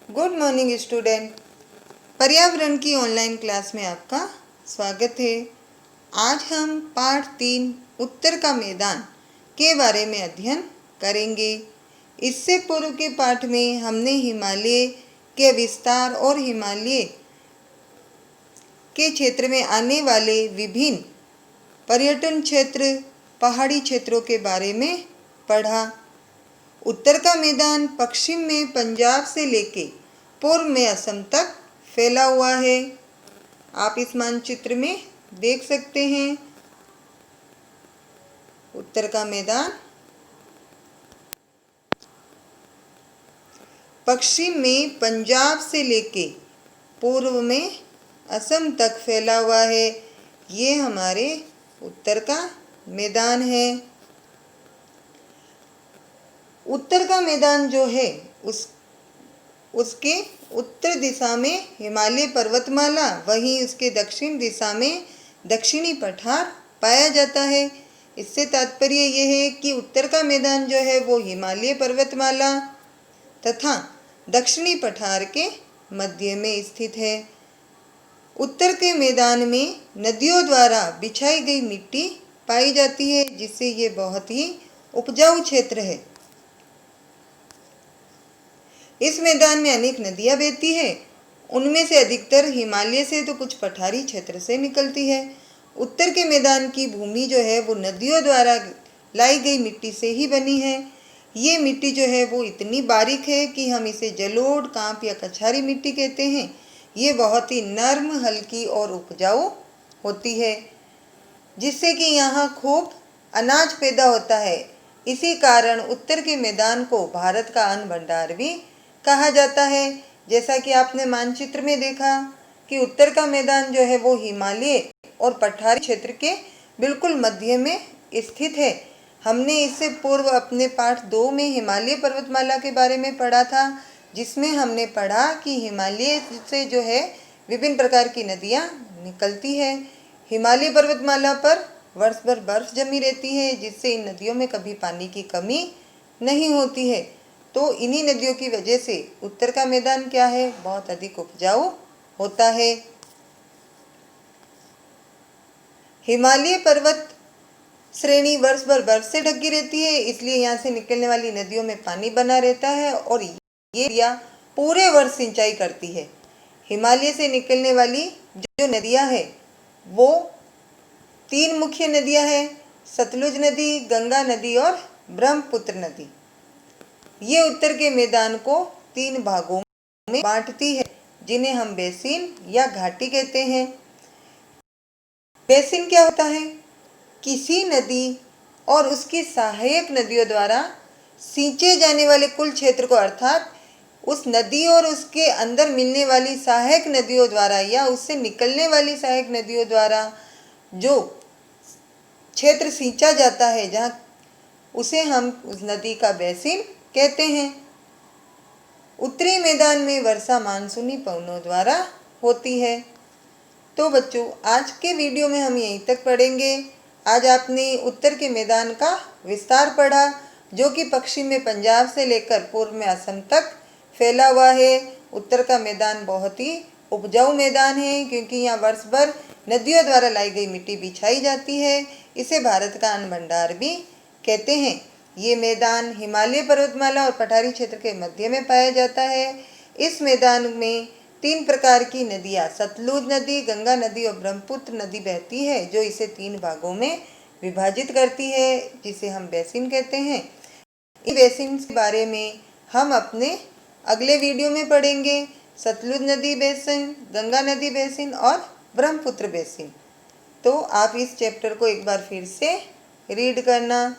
Good morning student. पर्यावरण की online class में आपका स्वागत है। आज हम पाठ 3 उत्तर का मैदान के बारे में अध्ययन करेंगे। इससे पूर्व के पाठ में हमने हिमालय के विस्तार और हिमालय के क्षेत्र में आने वाले विभिन्न पर्यटन क्षेत्र, पहाड़ी क्षेत्रों के बारे में पढ़ा। उत्तर का मैदान पश्चिम में पंजाब से लेके पूर्व में असम तक फैला हुआ है। आप इस मानचित्र में देख सकते हैं। उत्तर का मैदान पश्चिम में पंजाब से लेके पूर्व में असम तक फैला हुआ है। ये हमारे उत्तर का मैदान है। उत्तर का मैदान जो है उसके उत्तर दिशा में हिमालय पर्वतमाला, वहीं उसके दक्षिण दिशा में दक्षिणी पठार पाया जाता है। इससे तात्पर्य यह है कि उत्तर का मैदान जो है वो हिमालय पर्वतमाला तथा दक्षिणी पठार के मध्य में स्थित है। उत्तर के मैदान में नदियों द्वारा बिछाई गई मिट्टी पाई जाती है, जिससे ये बहुत ही उपजाऊ क्षेत्र है। इस मैदान में अनेक नदियां बहती है। उनमें से अधिकतर हिमालय से तो कुछ पठारी क्षेत्र से निकलती है। उत्तर के मैदान की भूमि जो है वो नदियों द्वारा लाई गई मिट्टी से ही बनी है। ये मिट्टी जो है वो इतनी बारीक है कि हम इसे जलोढ़, कांप या कछारी मिट्टी कहते हैं। ये बहुत ही नर्म, हल्की और उपजाऊ होती है, जिससे कि यहाँ खूब अनाज पैदा होता है। इसी कारण उत्तर के मैदान को भारत का अन्न भंडार भी कहा जाता है। जैसा कि आपने मानचित्र में देखा कि उत्तर का मैदान जो है वो हिमालय और पठारी क्षेत्र के बिल्कुल मध्य में स्थित है। हमने इससे पूर्व अपने पाठ 2 में हिमालय पर्वतमाला के बारे में पढ़ा था, जिसमें हमने पढ़ा कि हिमालय से जो है विभिन्न प्रकार की नदियाँ निकलती है। हिमालय पर्वतमाला पर वर्ष भर बर्फ जमी रहती है, जिससे इन नदियों में कभी पानी की कमी नहीं होती है। तो इन्हीं नदियों की वजह से उत्तर का मैदान क्या है, बहुत अधिक उपजाऊ होता है। हिमालय पर्वत श्रेणी वर्ष भर बर्फ से ढकी रहती है, इसलिए यहाँ से निकलने वाली नदियों में पानी बना रहता है और ये नदियाँ पूरे वर्ष सिंचाई करती है। हिमालय से निकलने वाली जो नदियाँ हैं वो 3 मुख्य नदियाँ हैं, सतलुज नदी, गंगा नदी और ब्रह्मपुत्र नदी। ये उत्तर के मैदान को 3 भागों में बांटती है, जिन्हें हम बेसिन या घाटी कहते हैं। बेसिन क्या होता है? किसी नदी और उसकी सहायक नदियों द्वारा सींचे जाने वाले कुल क्षेत्र को, अर्थात उस नदी और उसके अंदर मिलने वाली सहायक नदियों द्वारा या उससे निकलने वाली सहायक नदियों द्वारा जो क्षेत्र सींचा जाता है, जहाँ उसे हम उस नदी का बेसिन कहते हैं। उत्तरी मैदान में वर्षा मानसूनी पवनों द्वारा होती है। तो बच्चों, आज के वीडियो में हम यहीं तक पढ़ेंगे। आज आपने उत्तर के मैदान का विस्तार पढ़ा, जो कि पश्चिम में पंजाब से लेकर पूर्व में असम तक फैला हुआ है। उत्तर का मैदान बहुत ही उपजाऊ मैदान है, क्योंकि यहाँ वर्ष भर नदियों द्वारा लाई गई मिट्टी बिछाई जाती है। इसे भारत का अन्न भंडार भी कहते हैं। ये मैदान हिमालय पर्वतमाला और पठारी क्षेत्र के मध्य में पाया जाता है। इस मैदान में 3 प्रकार की नदियाँ, सतलुज नदी, गंगा नदी और ब्रह्मपुत्र नदी बहती है, जो इसे 3 भागों में विभाजित करती है, जिसे हम बेसिन कहते हैं। इन बेसिन के बारे में हम अपने अगले वीडियो में पढ़ेंगे। सतलुज नदी बेसिन, गंगा नदी बेसिन और ब्रह्मपुत्र बेसिन। तो आप इस चैप्टर को एक बार फिर से रीड करना।